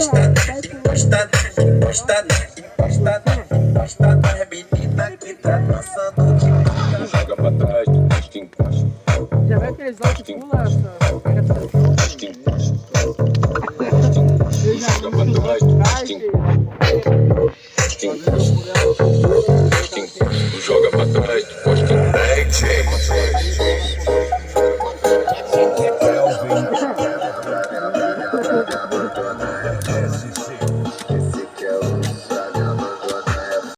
É menina que tá dançando de pica. Joga pra trás, depois que encosta. Já vai aqueles lá que pula essa. Joga pra trás, depois que encosta.